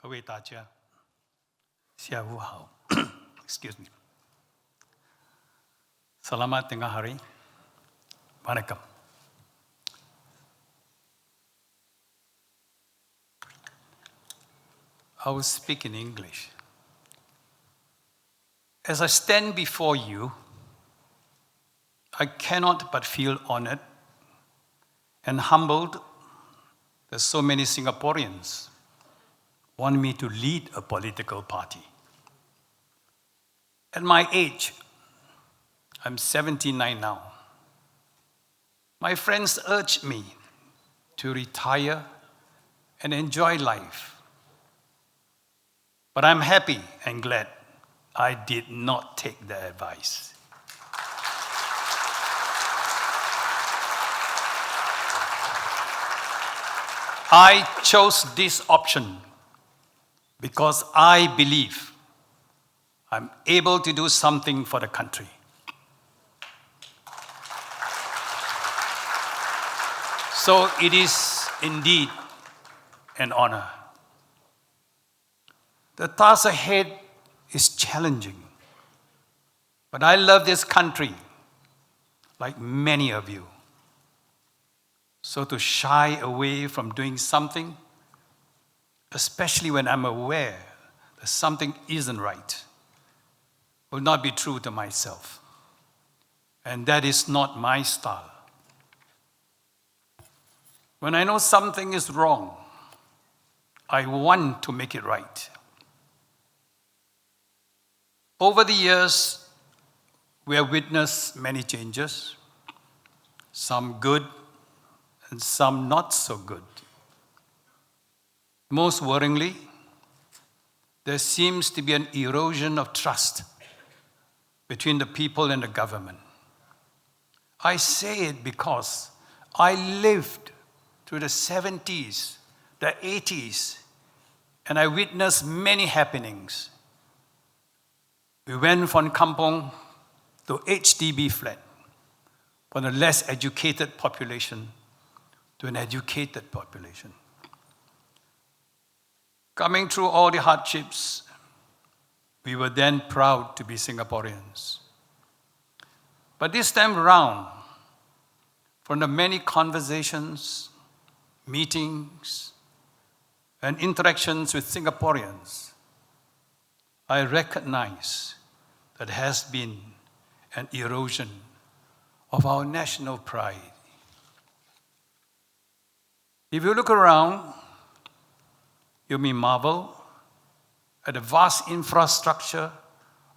各位大家，下午好。Excuse me. Selamat tengah hari. Vanakkam. I will speak in English. As I stand before you, I cannot but feel honored and humbled that so many Singaporeans want me to lead a political party. At my age, I'm 79 now, my friends urge me to retire and enjoy life. But I'm happy and glad I did not take their advice. I chose this option because I believe I'm able to do something for the country. So it is indeed an honor. The task ahead is challenging, but I love this country like many of you. So to shy away from doing something, especially when I'm aware that something isn't right, will not be true to myself. And that is not my style. When I know something is wrong, I want to make it right. Over the years, we have witnessed many changes, some good and some not so good. Most worryingly, there seems to be an erosion of trust between the people and the government. I say it because I lived through the 70s, the 80s, and I witnessed many happenings. We went from kampong to HDB flat, from a less educated population to an educated population. Coming through all the hardships, we were then proud to be Singaporeans. But this time around, from the many conversations, meetings, and interactions with Singaporeans, I recognize that there has been an erosion of our national pride. If you look around, you may marvel at the vast infrastructure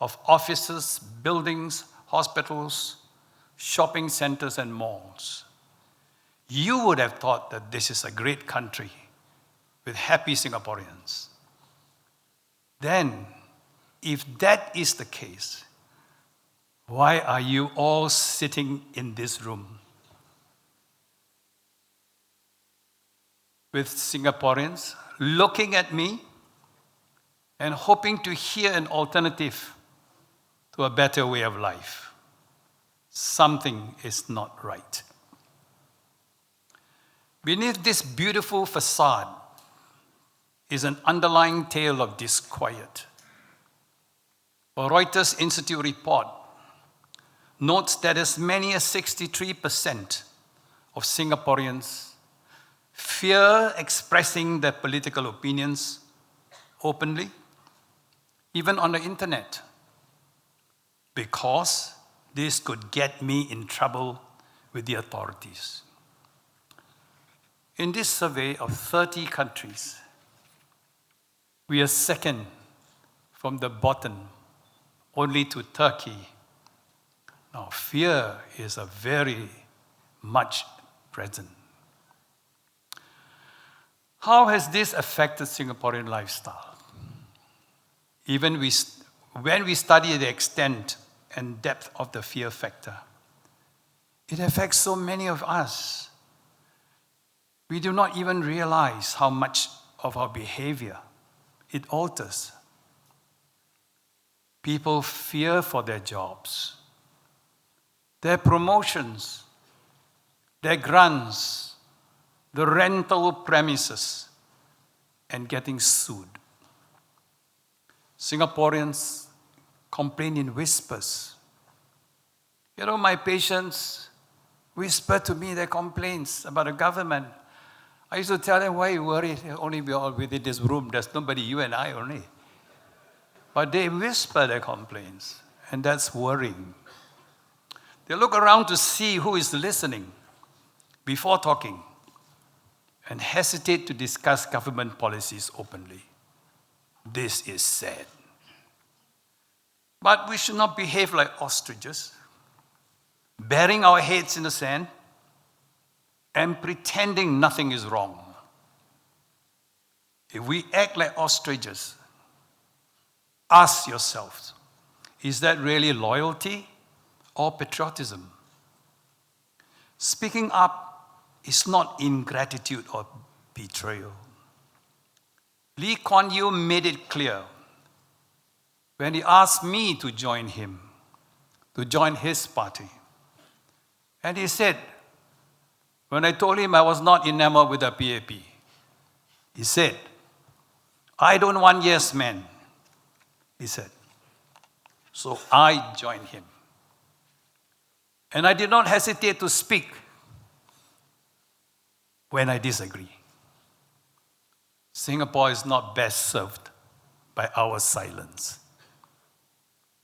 of offices, buildings, hospitals, shopping centers, and malls. You would have thought that this is a great country with happy Singaporeans. Then, if that is the case, why are you all sitting in this room with Singaporeans looking at me and hoping to hear an alternative to a better way of life? Something is not right. Beneath this beautiful facade is an underlying tale of disquiet. A Reuters Institute report notes that as many as 63% of Singaporeans fear expressing their political opinions openly, even on the internet, because this could get me in trouble with the authorities. In this survey of 30 countries, we are second from the bottom, only to Turkey. Now, fear is a very much present. How has this affected Singaporean lifestyle? Even when we study the extent and depth of the fear factor, it affects so many of us. We do not even realize how much of our behavior it alters. People fear for their jobs, their promotions, their grants, the rental premises, and getting sued. Singaporeans complain in whispers. You know, my patients whisper to me their complaints about the government. I used to tell them, why are you worried? Only we are all within this room. There's nobody, you and I only. But they whisper their complaints, and that's worrying. They look around to see who is listening before talking and hesitate to discuss government policies openly. This is sad. But we should not behave like ostriches, burying our heads in the sand and pretending nothing is wrong. If we act like ostriches, ask yourselves, is that really loyalty or patriotism? Speaking up is not ingratitude or betrayal. Lee Kuan Yew made it clear when he asked me to join him, to join his party. And he said, when I told him I was not enamored with the PAP, he said, I don't want yes men, he said. So I joined him. And I did not hesitate to speak when I disagree. Singapore is not best served by our silence.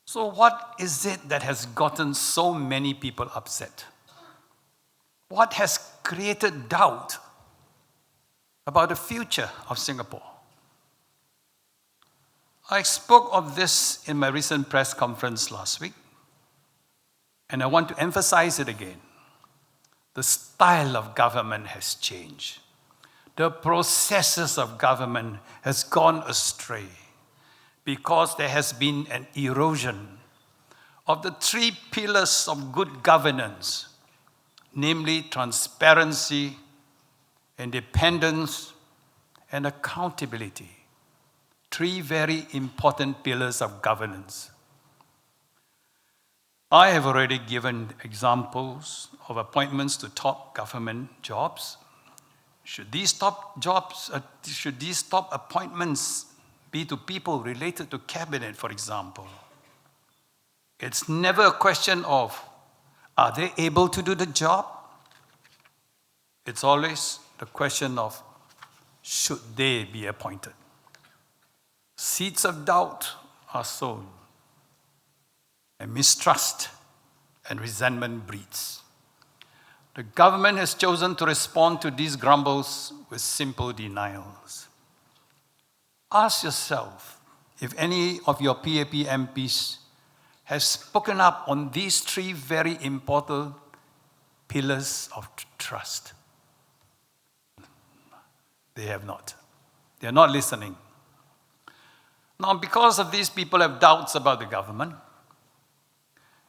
So what is it that has gotten so many people upset? What has created doubt about the future of Singapore? I spoke of this in my recent press conference last week, and I want to emphasize it again. The style of government has changed. The processes of government has gone astray because there has been an erosion of the three pillars of good governance, namely transparency, independence, and accountability. Three very important pillars of governance. I have already given examples of appointments to top government jobs. Should these top appointments be to people related to cabinet, for example? It's never a question of, are they able to do the job? It's always the question of, should they be appointed? Seeds of doubt are sown, and mistrust and resentment breeds. The government has chosen to respond to these grumbles with simple denials. Ask yourself if any of your PAP MPs have spoken up on these three very important pillars of trust. They have not. They are not listening. Now, because of these, people have doubts about the government,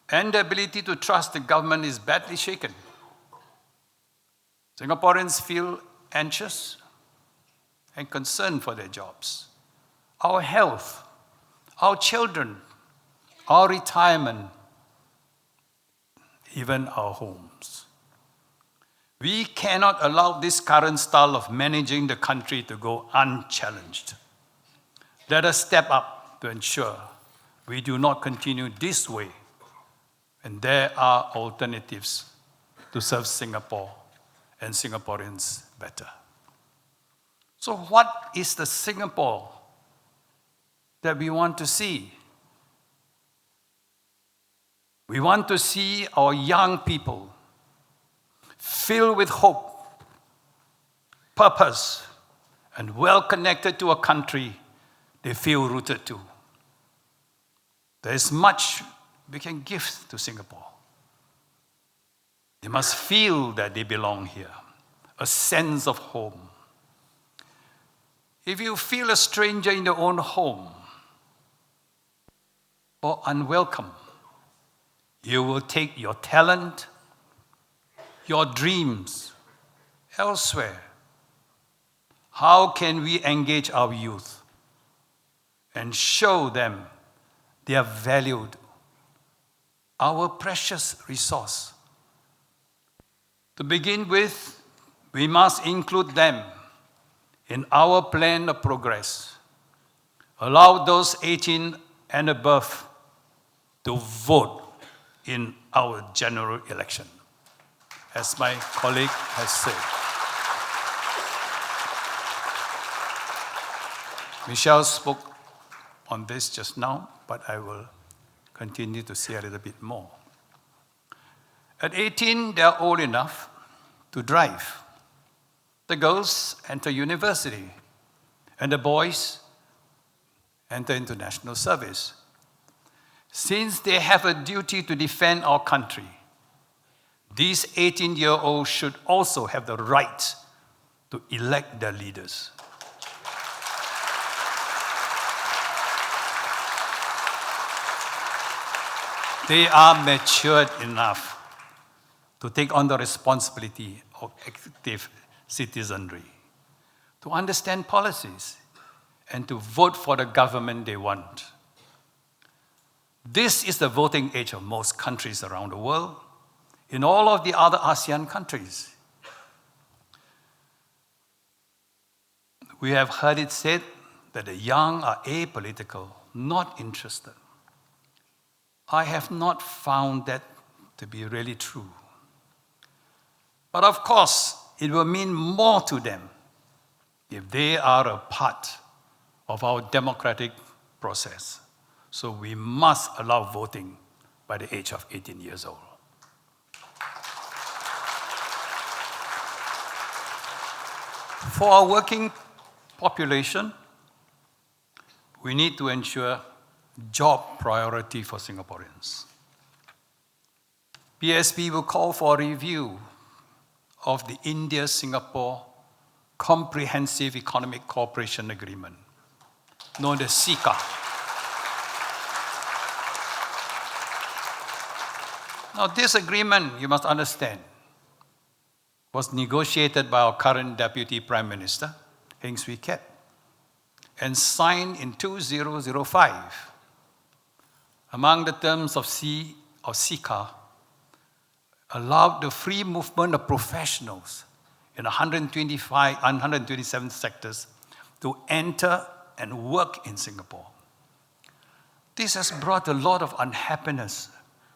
and the ability to trust the government is badly shaken. Singaporeans feel anxious and concerned for their jobs, our health, our children, our retirement, even our homes. We cannot allow this current style of managing the country to go unchallenged. Let us step up to ensure we do not continue this way, and there are alternatives to serve Singapore and Singaporeans better. So what is the Singapore that we want to see? We want to see our young people filled with hope, purpose, and well connected to a country they feel rooted to. There is much we can give to Singapore. They must feel that they belong here, a sense of home. If you feel a stranger in your own home or unwelcome, you will take your talent, your dreams elsewhere. How can we engage our youth and show them they are valued, our precious resource? To begin with, we must include them in our plan of progress. Allow those 18 and above to vote in our general election, as my colleague has said. Michelle spoke on this just now, but I will continue to say a little bit more. At 18, they are old enough to drive. The girls enter university, and the boys enter into national service. Since they have a duty to defend our country, these 18-year-olds should also have the right to elect their leaders. They are matured enough to take on the responsibility of active citizenry, to understand policies, and to vote for the government they want. This is the voting age of most countries around the world, in all of the other ASEAN countries. We have heard it said that the young are apolitical, not interested. I have not found that to be really true. But of course, it will mean more to them if they are a part of our democratic process. So we must allow voting by the age of 18 years old. For our working population, we need to ensure job priority for Singaporeans. PSP will call for a review of the India-Singapore Comprehensive Economic Cooperation Agreement, known as CECA. Now, this agreement, you must understand, was negotiated by our current Deputy Prime Minister, Heng Swee Keat, and signed in 2005. Among the terms of CECA, allowed the free movement of professionals in 127 sectors to enter and work in Singapore. This has brought a lot of unhappiness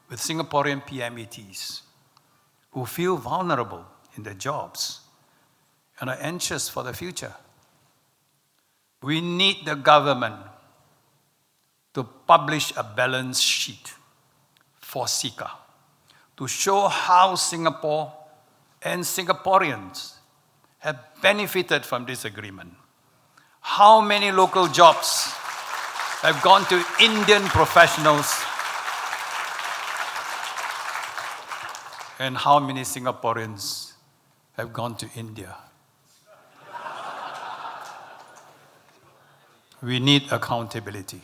with Singaporean PMETs who feel vulnerable in their jobs and are anxious for the future. We need the government to publish a balance sheet for CECA to show how Singapore and Singaporeans have benefited from this agreement. How many local jobs have gone to Indian professionals and how many Singaporeans have gone to India? We need accountability.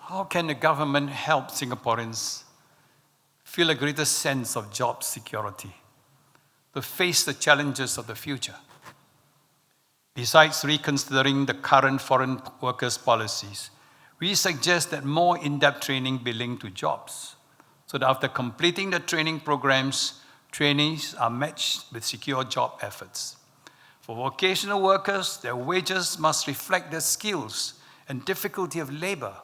How can the government help Singaporeans feel a greater sense of job security to face the challenges of the future? Besides reconsidering the current foreign workers policies, we suggest that more in-depth training be linked to jobs, so that after completing the training programs, trainees are matched with secure job efforts. For vocational workers, their wages must reflect their skills and difficulty of labor.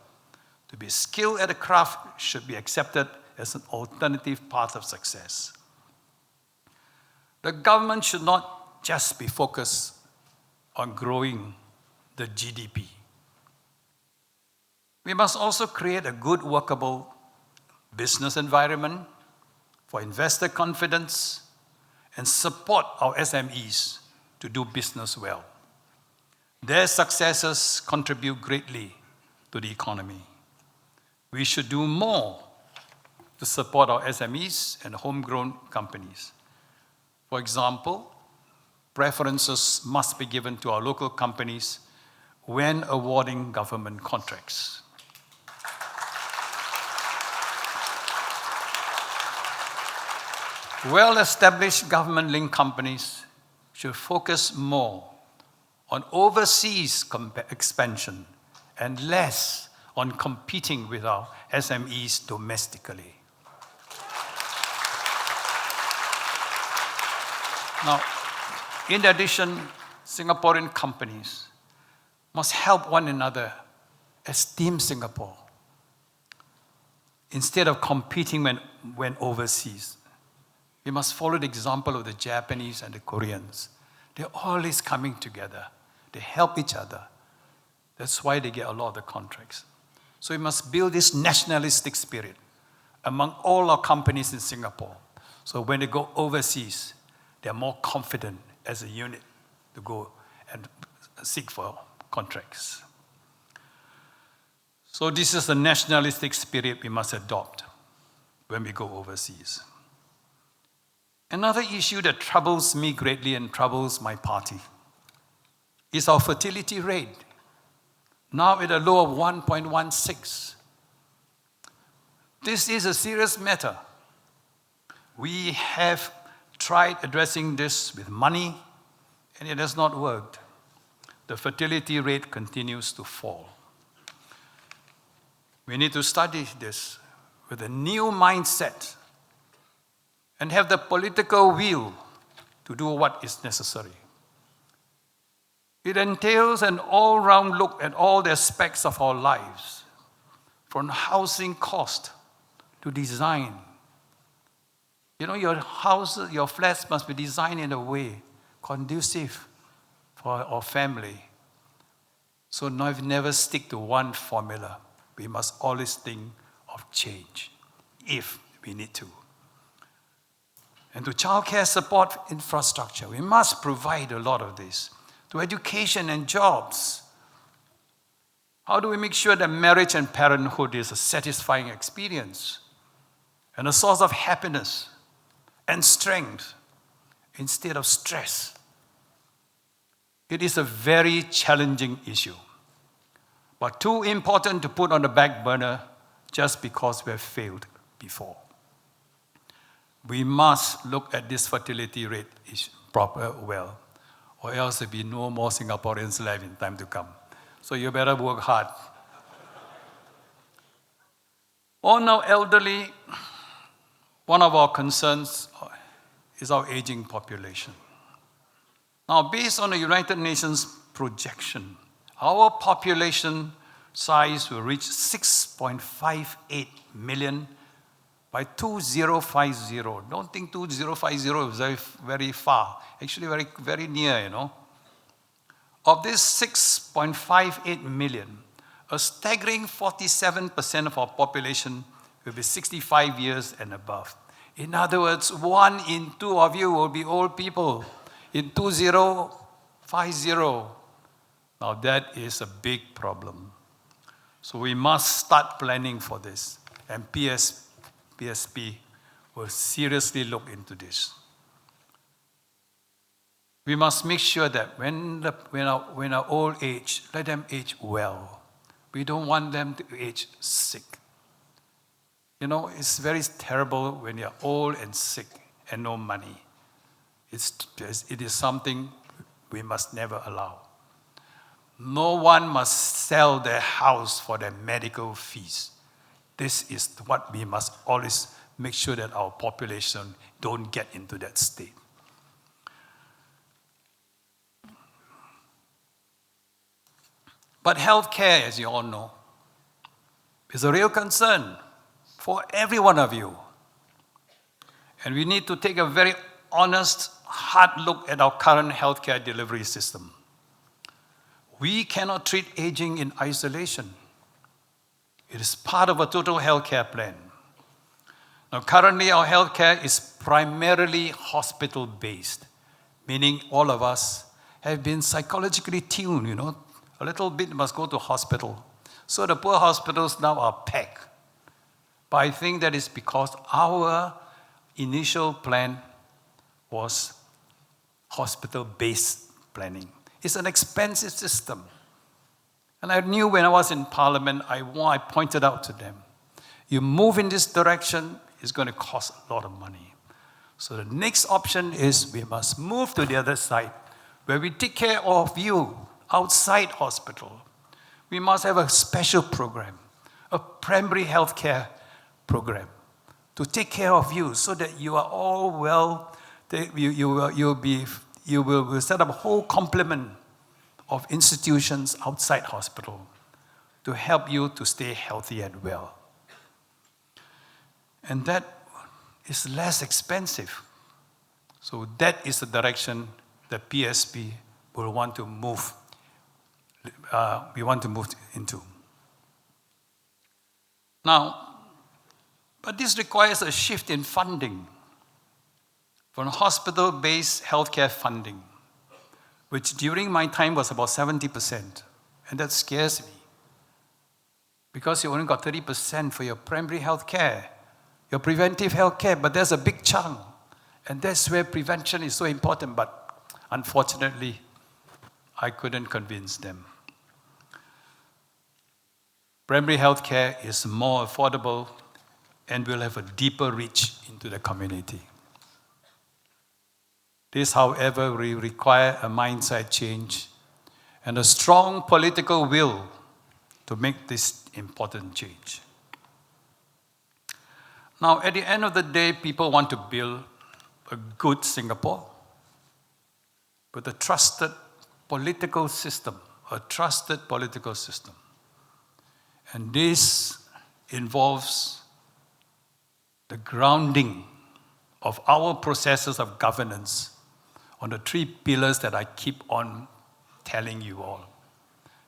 To be skilled at a craft should be accepted as an alternative path of success. The government should not just be focused on growing the GDP. We must also create a good, workable business environment for investor confidence and support our SMEs to do business well. Their successes contribute greatly to the economy. We should do more to support our SMEs and homegrown companies. For example, preferences must be given to our local companies when awarding government contracts. Well-established government-linked companies should focus more on overseas expansion and less on competing with our SMEs domestically. Now, in addition, Singaporean companies must help one another as Team Singapore instead of competing when overseas. We must follow the example of the Japanese and the Koreans. They're always coming together. They help each other. That's why they get a lot of the contracts. So we must build this nationalistic spirit among all our companies in Singapore. So when they go overseas, they're more confident as a unit to go and seek for contracts. So this is the nationalistic spirit we must adopt when we go overseas. Another issue that troubles me greatly and troubles my party is our fertility rate, now at a low of 1.16. This is a serious matter. We have tried addressing this with money, and it has not worked. The fertility rate continues to fall. We need to study this with a new mindset and have the political will to do what is necessary. It entails an all-round look at all the aspects of our lives, from housing cost to design. You know, your house, your flats must be designed in a way conducive for our family. So never stick to one formula. We must always think of change, if we need to. And to childcare support infrastructure, we must provide a lot of this. To education and jobs. How do we make sure that marriage and parenthood is a satisfying experience and a source of happiness and strength instead of stress? It is a very challenging issue, but too important to put on the back burner just because we have failed before. We must look at this fertility rate well, or else there will be no more Singaporeans left in time to come. So you better work hard. On our elderly, one of our concerns is our aging population. Now, based on the United Nations projection, our population size will reach 6.58 million by 2050. Don't think 2050 is very, very far. Actually, very, very near, you know. Of this 6.58 million, a staggering 47% of our population will be 65 years and above. In other words, 1 in 2 of you will be old people in 2050. Now that is a big problem. So we must start planning for this. And PSP will seriously look into this. We must make sure that when our old age, let them age well. We don't want them to age sick. You know, it's very terrible when you're old and sick and no money. It is something we must never allow. No one must sell their house for their medical fees. This is what we must always make sure that our population don't get into that state. But healthcare, as you all know, is a real concern for every one of you. And we need to take a very honest, hard look at our current healthcare delivery system. We cannot treat aging in isolation. It is part of a total healthcare plan. Now, currently, our healthcare is primarily hospital-based, meaning all of us have been psychologically tuned, you know. A little bit must go to hospital. So the poor hospitals now are packed. But I think that is because our initial plan was hospital-based planning. It's an expensive system. And I knew when I was in Parliament, I pointed out to them, you move in this direction, it's going to cost a lot of money. So the next option is we must move to the other side, where we take care of you outside hospital. We must have a special program, a primary health care program to take care of you so that you are all well You will set up a whole complement of institutions outside hospital to help you to stay healthy and well. And that is less expensive. So that is the direction that PSP will want to move. We want to move into. Now, but this requires a shift in funding from hospital-based healthcare funding, which during my time was about 70%. And that scares me. Because you only got 30% for your primary healthcare, your preventive healthcare, but there's a big chunk. And that's where prevention is so important, but unfortunately, I couldn't convince them. Primary healthcare is more affordable and will have a deeper reach into the community. This, however, will require a mindset change and a strong political will to make this important change. Now, at the end of the day, people want to build a good Singapore with a trusted political system, And this involves the grounding of our processes of governance on the 3 pillars that I keep on telling you all.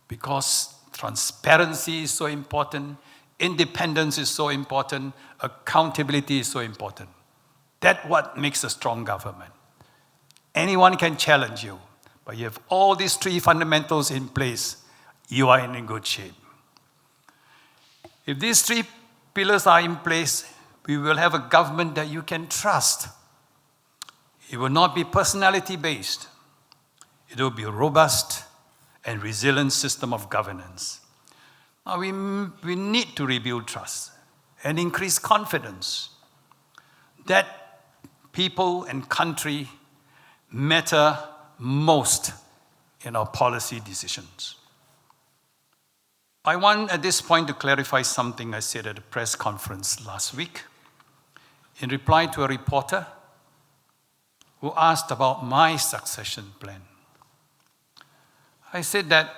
Because transparency is so important, independence is so important, accountability is so important. That's what makes a strong government. Anyone can challenge you, but you have all these 3 fundamentals in place, you are in good shape. If these 3 pillars are in place, we will have a government that you can trust. It will not be personality-based. It will be a robust and resilient system of governance. Now, we need to rebuild trust and increase confidence that people and country matter most in our policy decisions. I want at this point to clarify something I said at a press conference last week in reply to a reporter who asked about my succession plan. I said that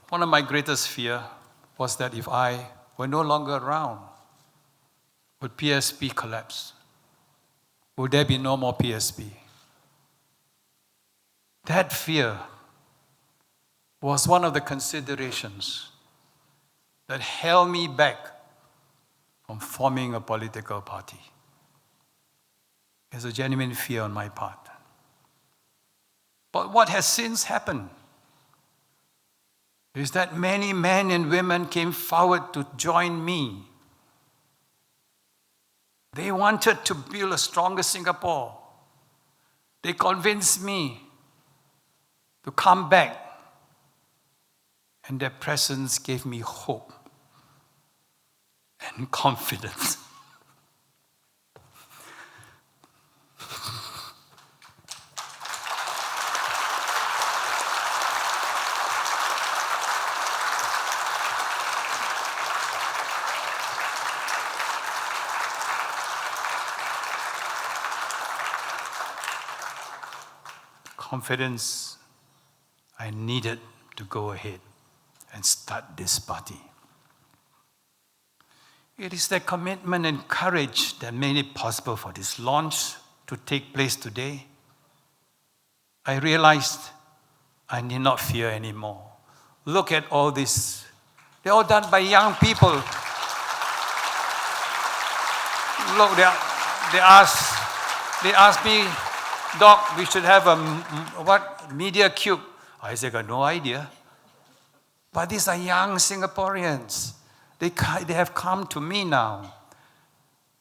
one of my greatest fears was that if I were no longer around, would PSP collapse? Would there be no more PSP? That fear was one of the considerations that held me back from forming a political party. There's a genuine fear on my part. But what has since happened is that many men and women came forward to join me. They wanted to build a stronger Singapore. They convinced me to come back, and their presence gave me hope and confidence. Confidence I needed to go ahead and start this party. It is that commitment and courage that made it possible for this launch to take place today. I realized I need not fear anymore. Look at all this. They're all done by young people. Look, they asked me, Doc, we should have a media cube. I said, I got no idea. But these are young Singaporeans. They have come to me now.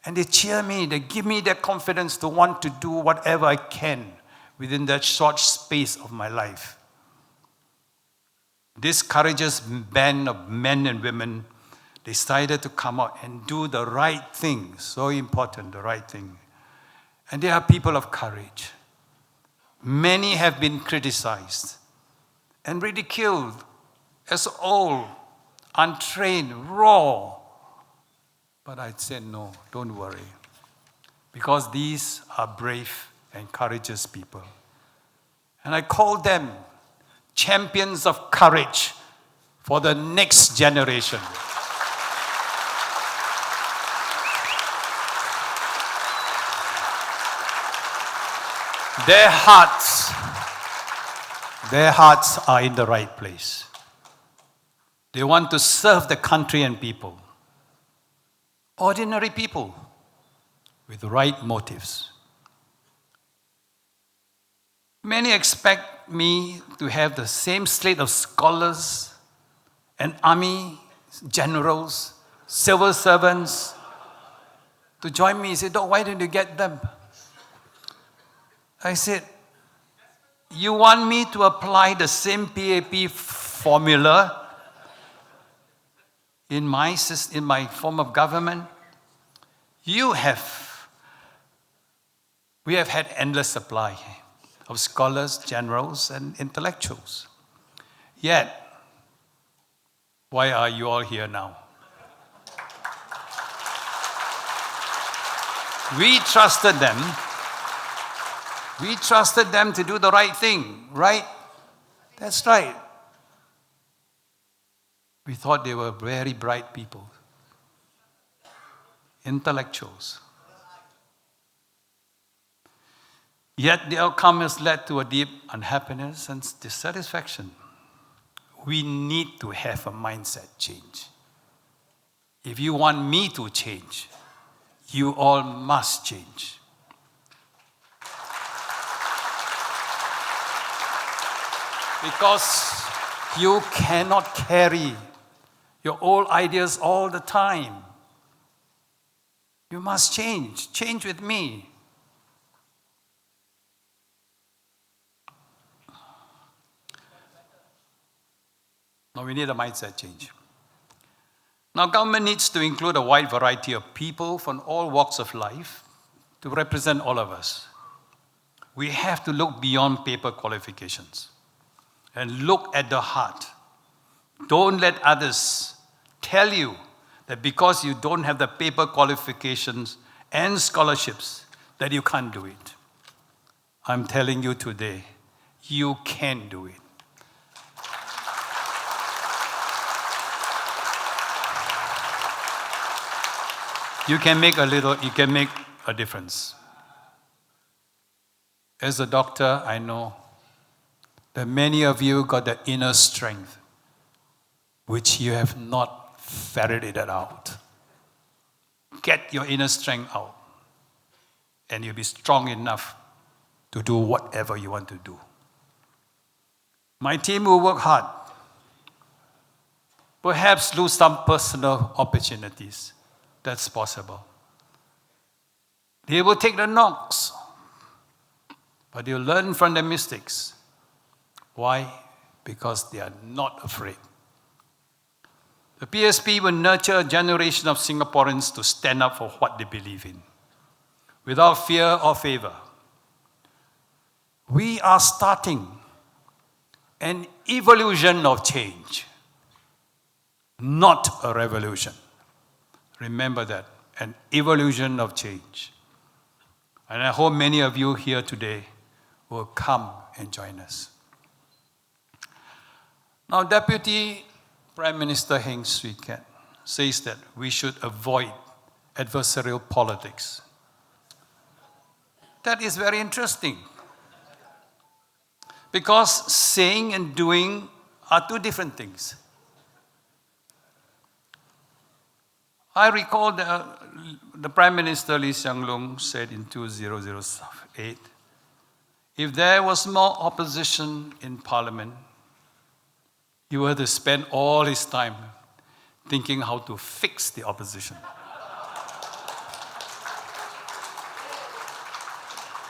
And they cheer me. They give me that confidence to want to do whatever I can within that short space of my life. This courageous band of men and women decided to come out and do the right thing. So important, the right thing. And they are people of courage. Many have been criticized and ridiculed as old, untrained, raw. But I said, no, don't worry. Because these are brave encourages people. And I call them champions of courage for the next generation. Their hearts are in the right place. They want to serve the country and people. Ordinary people with the right motives. Many expect me to have the same slate of scholars and army generals, civil servants to join me. He said, why don't you get them? I said, you want me to apply the same PAP formula in my form of government? We have had endless supply of scholars, generals, and intellectuals. Yet, why are you all here now? We trusted them. We trusted them to do the right thing, right? That's right. We thought they were very bright people, intellectuals. Yet the outcome has led to a deep unhappiness and dissatisfaction. We need to have a mindset change. If you want me to change, you all must change. Because you cannot carry your old ideas all the time. You must change. Change with me. Now we need a mindset change. Now government needs to include a wide variety of people from all walks of life to represent all of us. We have to look beyond paper qualifications and look at the heart. Don't let others tell you that because you don't have the paper qualifications and scholarships that you can't do it. I'm telling you today, you can do it. You can make a difference. As a doctor, I know that many of you got the inner strength which you have not ferreted out. Get your inner strength out, and you'll be strong enough to do whatever you want to do. My team will work hard, perhaps lose some personal opportunities. That's possible. They will take the knocks, but they'll learn from their mistakes. Why? Because they are not afraid. The PSP will nurture a generation of Singaporeans to stand up for what they believe in, without fear or favor. We are starting an evolution of change, not a revolution. Remember that, an evolution of change. And I hope many of you here today will come and join us. Now, Deputy Prime Minister Heng Swee Keat says that we should avoid adversarial politics. That is very interesting. Because saying and doing are two different things. I recall the Prime Minister Lee Hsien Loong said in 2008, if there was more opposition in Parliament, he would have to spend all his time thinking how to fix the opposition.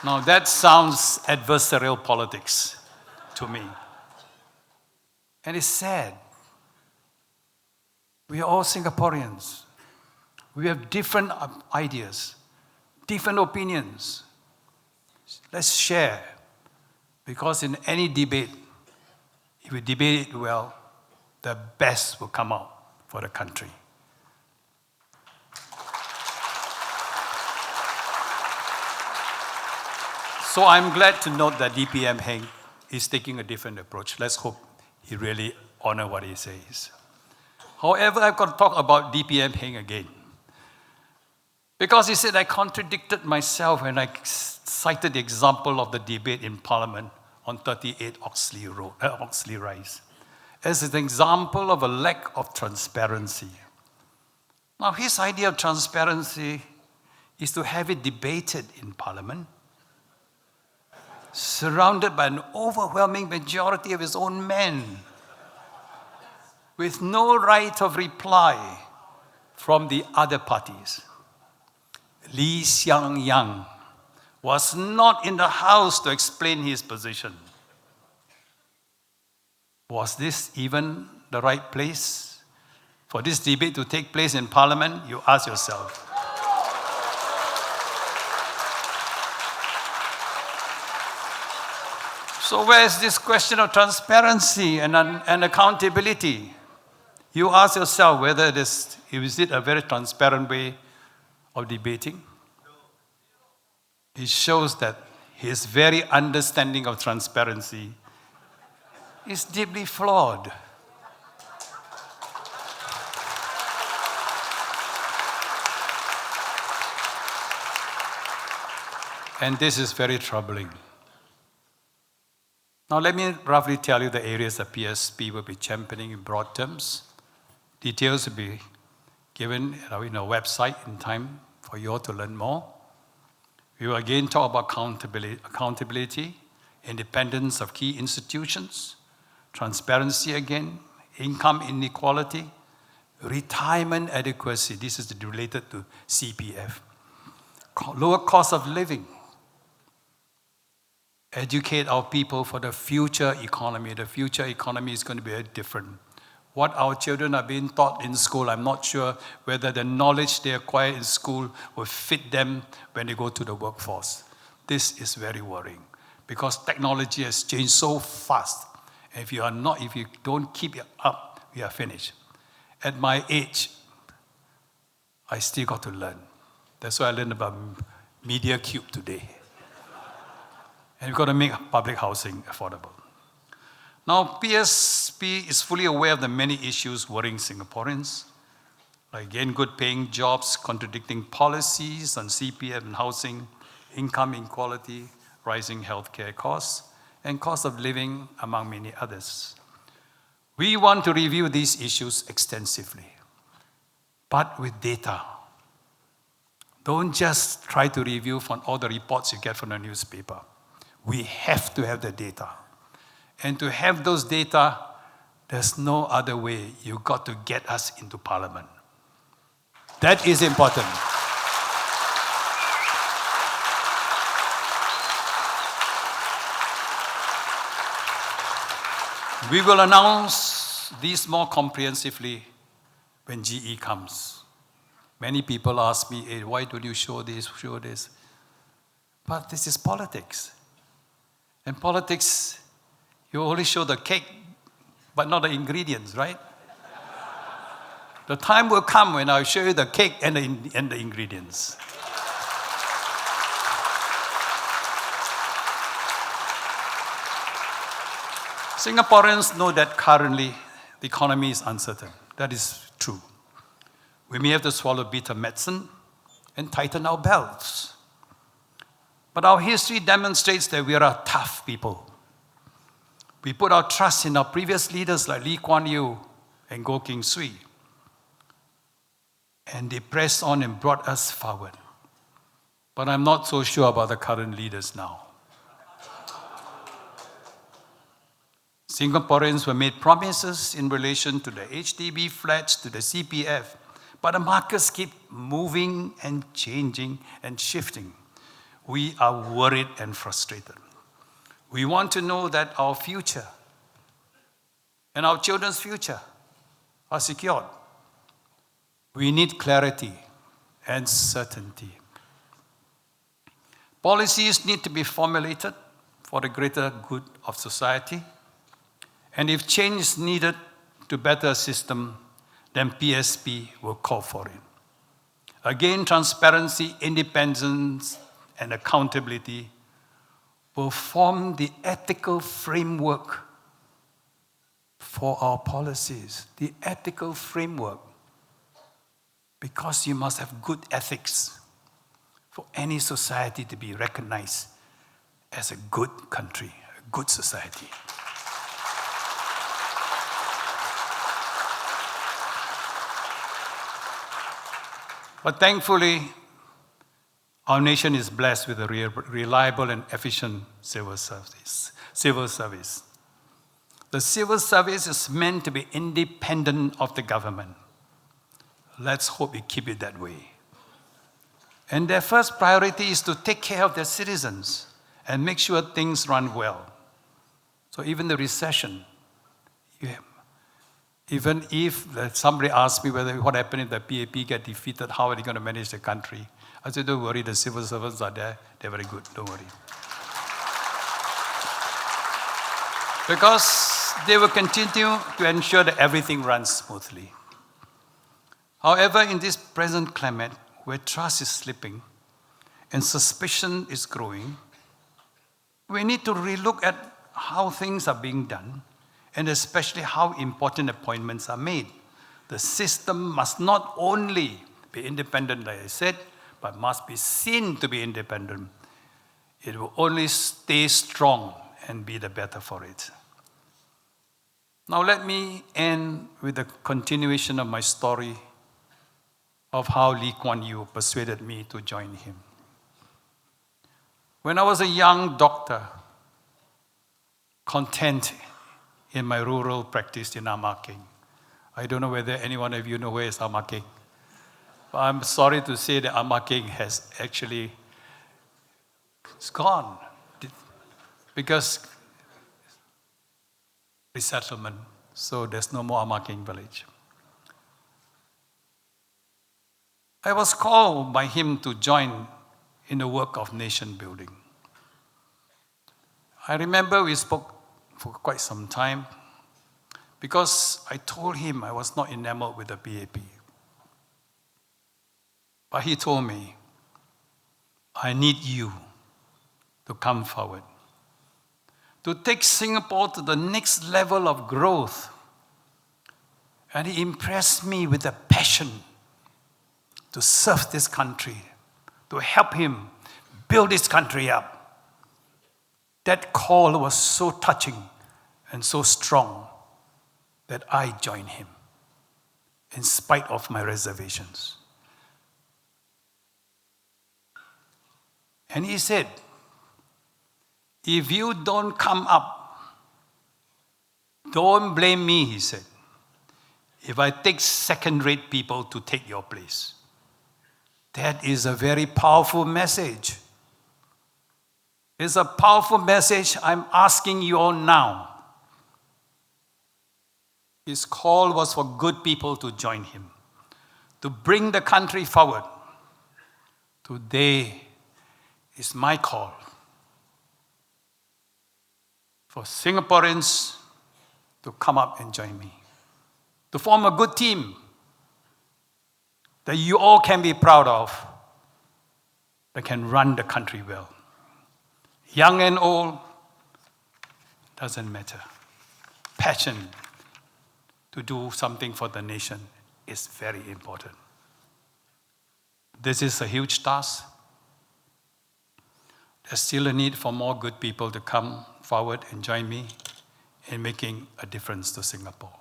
Now that sounds adversarial politics to me. And it's sad. We are all Singaporeans. We have different ideas, different opinions. Let's share. Because in any debate, if we debate it well, the best will come out for the country. So I'm glad to note that DPM Heng is taking a different approach. Let's hope he really honor what he says. However, I've got to talk about DPM Heng again. Because he said I contradicted myself when I cited the example of the debate in Parliament on 38 Oxley Rise as an example of a lack of transparency. Now, his idea of transparency is to have it debated in Parliament, surrounded by an overwhelming majority of his own men, with no right of reply from the other parties. Lee Hsien Yang was not in the House to explain his position. Was this even the right place for this debate to take place in Parliament? You ask yourself. So where is this question of transparency and accountability? You ask yourself whether is it a very transparent way of debating? It shows that his very understanding of transparency is deeply flawed. And this is very troubling. Now let me roughly tell you the areas that PSP will be championing in broad terms. Details will be given in our website in time for you all to learn more. We will again talk about accountability, independence of key institutions, transparency again, income inequality, retirement adequacy. This is related to CPF. Lower cost of living. Educate our people for the future economy. The future economy is going to be very different. What our children are being taught in school, I'm not sure whether the knowledge they acquire in school will fit them when they go to the workforce. This is very worrying because technology has changed so fast. And if you don't keep it up, we are finished. At my age, I still got to learn. That's why I learned about Media Cube today. And we've got to make public housing affordable. Now, PSP is fully aware of the many issues worrying Singaporeans, like again, good paying jobs, contradicting policies on CPF and housing, income inequality, rising healthcare costs, and cost of living, among many others. We want to review these issues extensively, but with data. Don't just try to review from all the reports you get from the newspaper. We have to have the data. And to have those data, there's no other way. You've got to get us into Parliament. That is important. We will announce these more comprehensively when GE comes. Many people ask me, hey, why don't you show this? But this is politics. And politics, you only show the cake, but not the ingredients, right? The time will come when I'll show you the cake and the ingredients. Singaporeans know that currently the economy is uncertain. That is true. We may have to swallow bitter medicine and tighten our belts. But our history demonstrates that we are a tough people. We put our trust in our previous leaders like Lee Kuan Yew and Goh Keng Swee. And they pressed on and brought us forward. But I'm not so sure about the current leaders now. Singaporeans were made promises in relation to the HDB flats, to the CPF, but the markets keep moving and changing and shifting. We are worried and frustrated. We want to know that our future and our children's future are secured. We need clarity and certainty. Policies need to be formulated for the greater good of society. And if change is needed to better a system, then PSP will call for it. Again, transparency, independence, and accountability will form the ethical framework for our policies. The ethical framework. Because you must have good ethics for any society to be recognized as a good country, a good society. But thankfully, our nation is blessed with a reliable and efficient civil service. The civil service is meant to be independent of the government. Let's hope we keep it that way. And their first priority is to take care of their citizens and make sure things run well. So even the recession, even if somebody asks me what happened if the PAP get defeated, how are they going to manage the country? I said, don't worry, the civil servants are there. They're very good, don't worry. Because they will continue to ensure that everything runs smoothly. However, in this present climate, where trust is slipping and suspicion is growing, we need to relook at how things are being done and especially how important appointments are made. The system must not only be independent, like I said, but must be seen to be independent. It will only stay strong and be the better for it. Now let me end with a continuation of my story of how Lee Kuan Yew persuaded me to join him. When I was a young doctor, content in my rural practice in Amaking. I don't know whether any one of you know where is Amaking. But I'm sorry to say that Amaking has actually gone because resettlement, so there's no more Amaking village. I was called by him to join in the work of nation building. I remember we spoke for quite some time because I told him I was not enamored with the PAP. But he told me, I need you to come forward, to take Singapore to the next level of growth. And he impressed me with a passion to serve this country, to help him build this country up. That call was so touching and so strong that I joined him in spite of my reservations. And he said, if you don't come up, don't blame me, he said, if I take second-rate people to take your place. That is a very powerful message. It's a powerful message I'm asking you all now. His call was for good people to join him, to bring the country forward. Today is my call for Singaporeans to come up and join me, to form a good team that you all can be proud of, that can run the country well. Young and old, doesn't matter. Passion to do something for the nation is very important. This is a huge task. There's still a need for more good people to come forward and join me in making a difference to Singapore.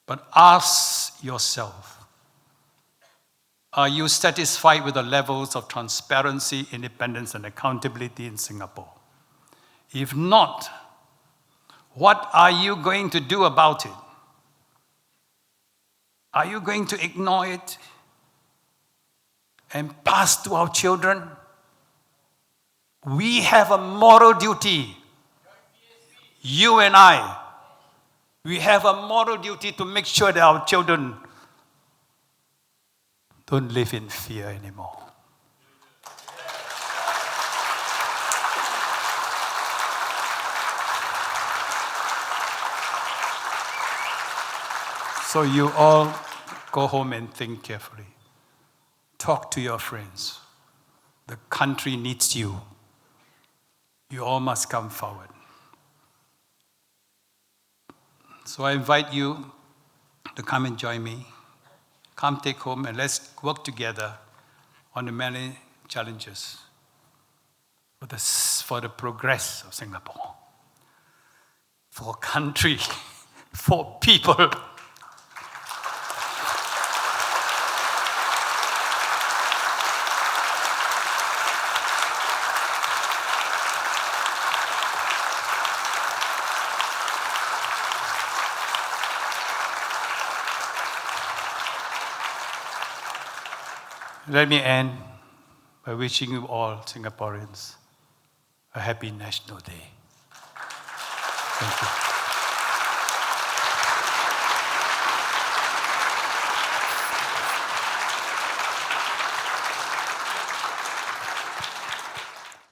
But ask yourself, are you satisfied with the levels of transparency, independence, and accountability in Singapore? If not, what are you going to do about it? Are you going to ignore it and pass to our children? We have a moral duty. You and I, we have a moral duty to make sure that our children don't live in fear anymore. So you all go home and think carefully. Talk to your friends. The country needs you. You all must come forward. So I invite you to come and join me. Come take home and let's work together on the many challenges for the progress of Singapore, for country, for people. Let me end by wishing you all Singaporeans a happy National Day. Thank you.